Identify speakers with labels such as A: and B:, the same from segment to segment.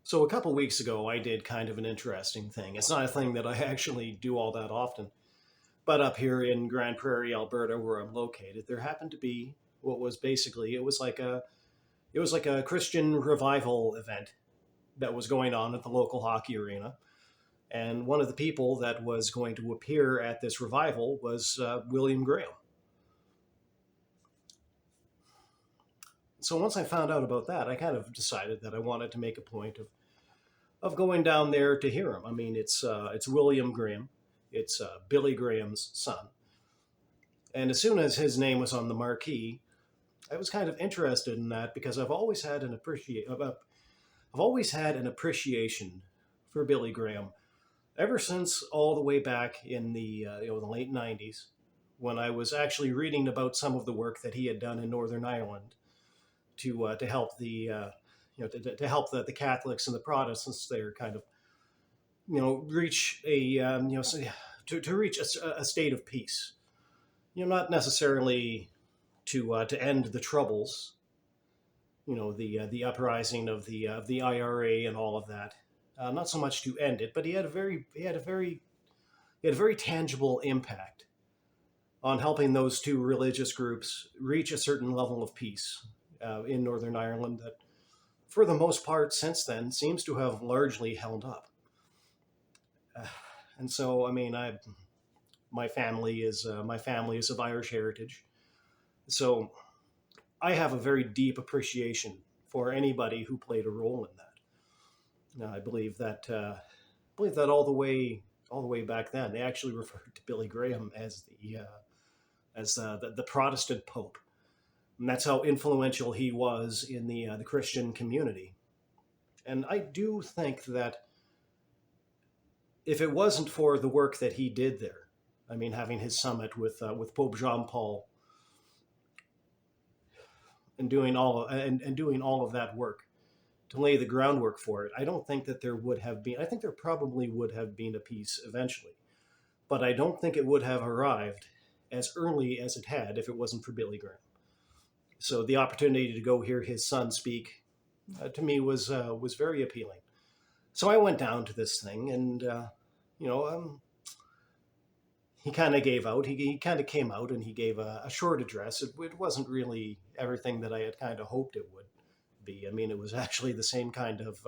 A: So a couple weeks ago, I did kind of an interesting thing. It's not a thing that I actually do all that often, but up here in Grand Prairie, Alberta, where I'm located, there happened to be what was basically it was like a Christian revival event that was going on at the local hockey arena. And one of the people that was going to appear at this revival was William Graham. So once I found out about that, I kind of decided that I wanted to make a point of going down there to hear him. I mean, it's William Graham, it's Billy Graham's son, and as soon as his name was on the marquee, I was kind of interested in that because I've always had an appreciation for Billy Graham ever since all the way back in the late '90s when I was actually reading about some of the work that he had done in Northern Ireland to help to help the Catholics and the Protestants there kind of reach a to reach a state of peace. Not necessarily to end the troubles. The uprising of the IRA and all of that. Not so much to end it, but he had a very tangible impact on helping those two religious groups reach a certain level of peace in Northern Ireland that, for the most part, since then seems to have largely held up. Uh, and so, I mean, my family is of Irish heritage, so I have a very deep appreciation for anybody who played a role in that. Now, I believe that all the way back then, they actually referred to Billy Graham as the Protestant Pope, and that's how influential he was in the Christian community. And I do think that if it wasn't for the work that he did there, I mean, having his summit with Pope Jean Paul and doing all of that work to lay the groundwork for it, I don't think that there would have been. I think there probably would have been a peace eventually, but I don't think it would have arrived as early as it had if it wasn't for Billy Graham. So the opportunity to go hear his son speak to me was very appealing. So I went down to this thing, and you know, he kind of gave out. He kind of came out and he gave a short address. It wasn't really everything that I had kind of hoped it would be. I mean, it was actually the same kind of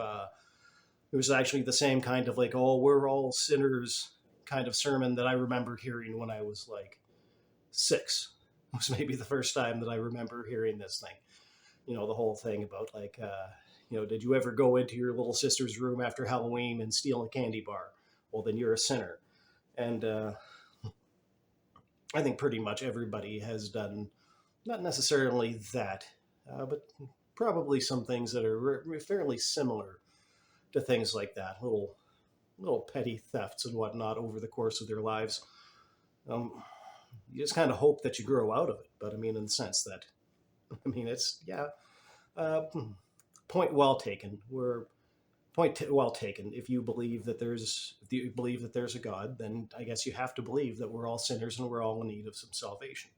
A: like, oh, we're all sinners kind of sermon that I remember hearing when I was like 6. It was maybe the first time that I remember hearing this thing. The whole thing about like, did you ever go into your little sister's room after Halloween and steal a candy bar? Well, then you're a sinner. And I think pretty much everybody has done not necessarily that, but probably some things that are fairly similar to things like that, little petty thefts and whatnot over the course of their lives. You just kind of hope that you grow out of it, but I mean, in the sense that, I mean, it's yeah. Uh, Point well taken. Well taken. If you believe that there's a God, then I guess you have to believe that we're all sinners and we're all in need of some salvation.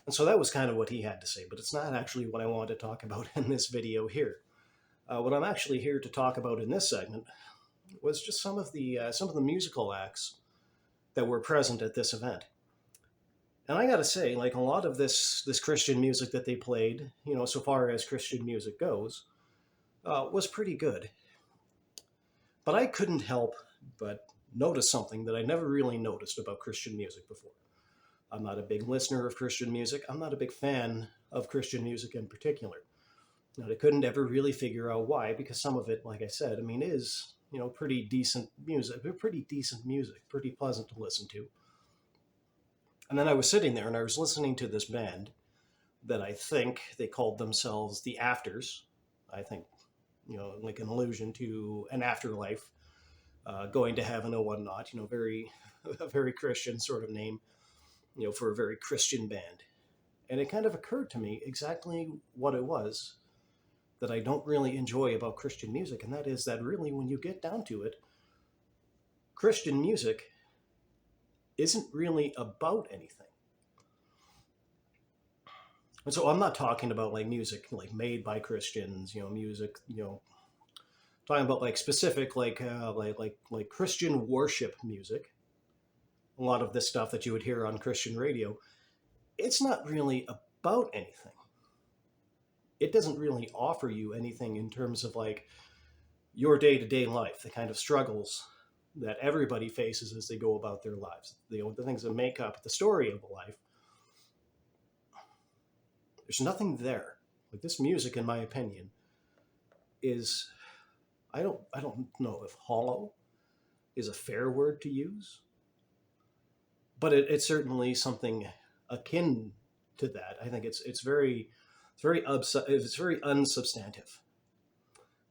A: And so that was kind of what he had to say, but it's not actually what I wanted to talk about in this video here. What I'm actually here to talk about in this segment was just some of the musical acts that were present at this event. And I got to say, like a lot of this Christian music that they played, so far as Christian music goes, was pretty good. But I couldn't help but notice something that I never really noticed about Christian music before. I'm not a big listener of Christian music. I'm not a big fan of Christian music in particular. And I couldn't ever really figure out why, because some of it, like I said, I mean, is pretty decent music, pretty pleasant to listen to. And then I was sitting there and I was listening to this band that I think they called themselves the Afters. I think, like an allusion to an afterlife, going to heaven or whatnot, a very Christian sort of name, for a very Christian band. And it kind of occurred to me exactly what it was that I don't really enjoy about Christian music. And that is that really, when you get down to it, Christian music isn't really about anything. And so I'm not talking about like music like made by Christians, music, talking about like specific like Christian worship music, a lot of this stuff that you would hear on Christian radio, it's not really about anything. It doesn't really offer you anything in terms of like your day-to-day life, the kind of struggles that everybody faces as they go about their lives, the things that make up the story of a life. There's nothing there. Like this music, in my opinion, is I don't know if hollow is a fair word to use, but it's certainly something akin to that. I think it's very unsubstantive.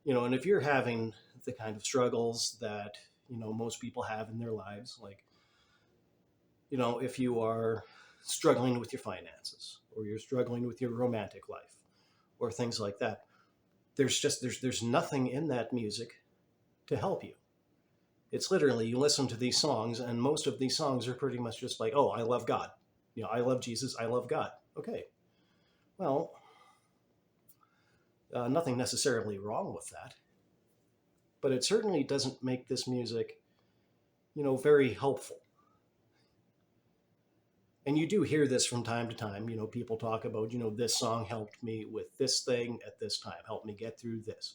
A: And if you're having the kind of struggles that most people have in their lives, like if you are struggling with your finances or you're struggling with your romantic life or things like that, there's nothing in that music to help you. It's literally you listen to these songs, and most of these songs are pretty much just like, oh, I love God, I love Jesus, I love God. Okay, well, nothing necessarily wrong with that, but it certainly doesn't make this music very helpful. And you do hear this from time to time. People talk about, this song helped me with this thing at this time, helped me get through this,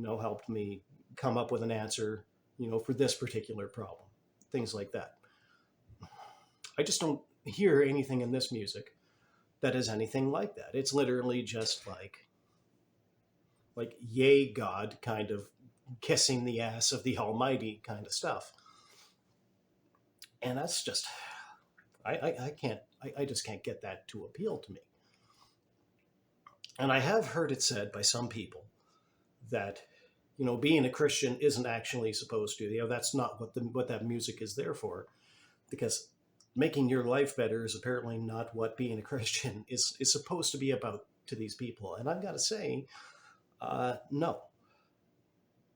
A: helped me come up with an answer, for this particular problem, things like that. I just don't hear anything in this music that is anything like that. It's literally just like yay God kind of kissing the ass of the Almighty kind of stuff. And that's just I can't I just can't get that to appeal to me. And I have heard it said by some people that being a Christian isn't actually supposed to, that's not what that music is there for, because making your life better is apparently not what being a Christian is supposed to be about to these people. And I've got to say, no,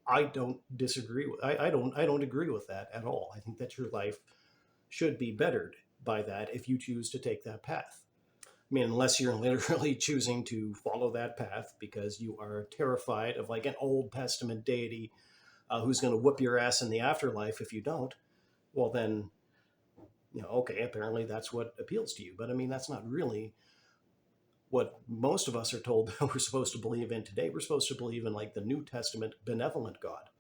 A: I don't disagree with I don't agree with that at all. I think that your life should be bettered by that if you choose to take that path. I mean, unless you're literally choosing to follow that path because you are terrified of like an Old Testament deity who's going to whoop your ass in the afterlife if you don't, well, then, okay, apparently that's what appeals to you. But I mean, that's not really what most of us are told that we're supposed to believe in today. We're supposed to believe in like the New Testament benevolent God,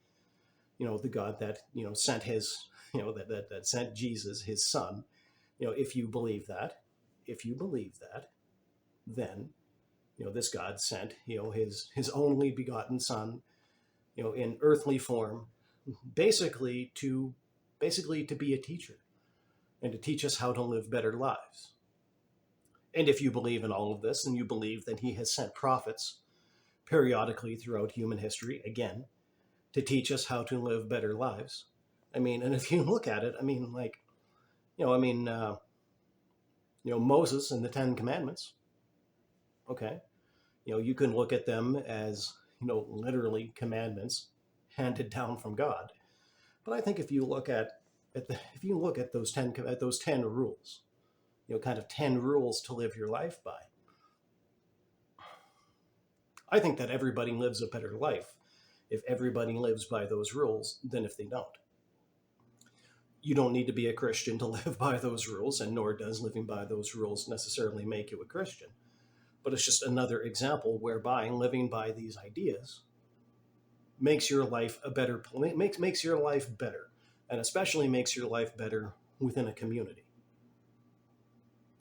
A: the God that, sent his, that sent Jesus, his son. If you believe that, then this God sent his only begotten son in earthly form, basically to be a teacher and to teach us how to live better lives. And if you believe in all of this, then you believe that he has sent prophets periodically throughout human history, again, to teach us how to live better lives. I mean, and if you look at it, I mean, like, Moses and the Ten Commandments. Okay, you can look at them as literally commandments handed down from God. But I think if you look at those 10 rules, kind of 10 rules to live your life by, I think that everybody lives a better life if everybody lives by those rules than if they don't. You don't need to be a Christian to live by those rules, and nor does living by those rules necessarily make you a Christian. But it's just another example whereby living by these ideas makes your life makes your life better, and especially makes your life better within a community.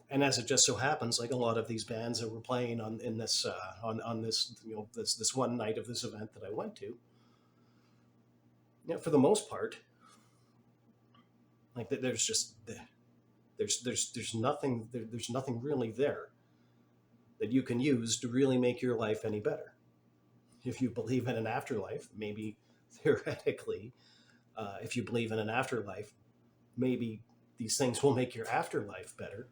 A: And as it just so happens, like a lot of these bands that were playing on this on this this one night of this event that I went to, for the most part, like there's nothing really there that you can use to really make your life any better. If you believe in an afterlife, maybe theoretically, if you believe in an afterlife, maybe these things will make your afterlife better.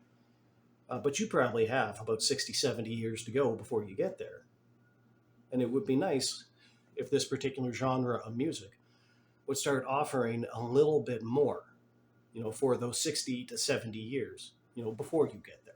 A: But you probably have about 60, 70 years to go before you get there. And it would be nice if this particular genre of music would start offering a little bit more, for those 60 to 70 years, before you get there.